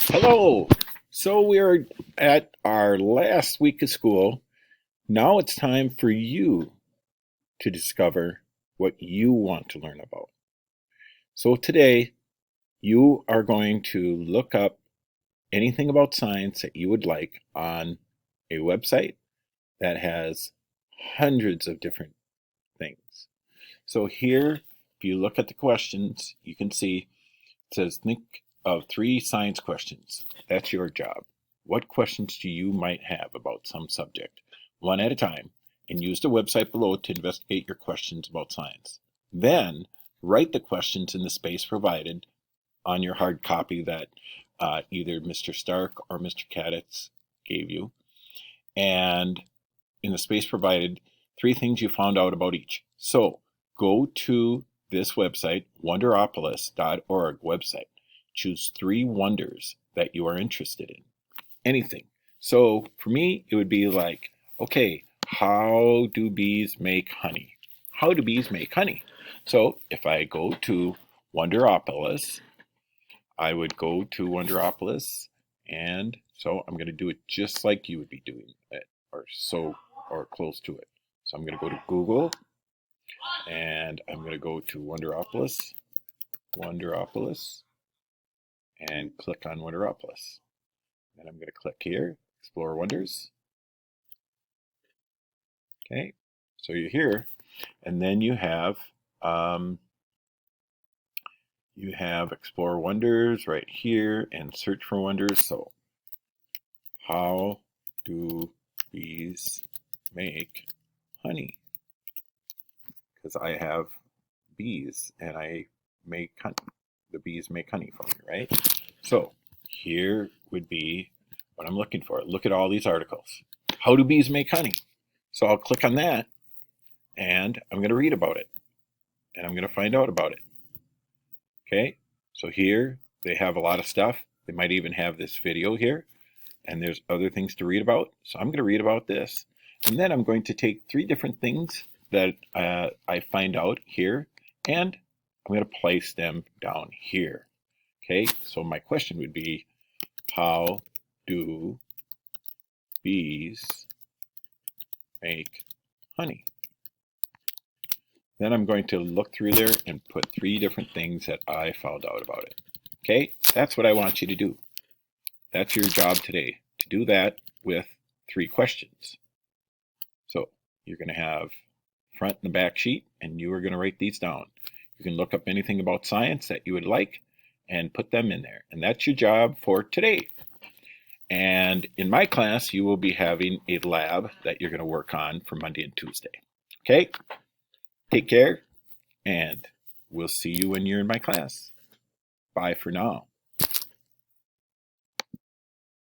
Hello. So we're at our last week of school. Now it's time for you to discover what you want to learn about. So today you are going to look up anything about science that you would like on a website that has hundreds of different things. So here, if you look at the questions, you can see it says think of 3 science questions. That's your job. What questions do you might have about some subject? One at a time, and use the website below to investigate your questions about science. Then write the questions in the space provided on your hard copy that either Mr. Stark or Mr. Kaditz gave you. And in the space provided, 3 things you found out about each. So go to this website, Wonderopolis.org website. Choose 3 wonders that you are interested in. Anything. So for me, it would be like, okay, how do bees make honey? How do bees make honey? So if I go to Wonderopolis, I would go to Wonderopolis, and so I'm going to do it just like you would be doing it, or close to it. So I'm going to go to Google, and I'm going to go to Wonderopolis, and click on Wonderopolis. And I'm going to click here, Explore Wonders. Okay, so you're here, and then you have Explore Wonders right here and Search for Wonders. So, how do bees make honey? Because I have bees and I make honey. The bees make honey for me, right? So here would be what I'm looking for. Look at all these articles. How do bees make honey? So I'll click on that and I'm going to read about it and I'm going to find out about it. Okay, so here they have a lot of stuff. They might even have this video here, and there's other things to read about. So I'm going to read about this, and then I'm going to take 3 different things that I find out here, and I'm going to place them down here. Okay, so my question would be, how do bees make honey? Then I'm going to look through there and put 3 different things that I found out about it. Okay, that's what I want you to do. That's your job today, to do that with 3 questions. So you're going to have front and the back sheet, and you are going to write these down. You can look up anything about science that you would like and put them in there. And that's your job for today. And in my class, you will be having a lab that you're going to work on for Monday and Tuesday. Okay? Take care, and we'll see you when you're in my class. Bye for now.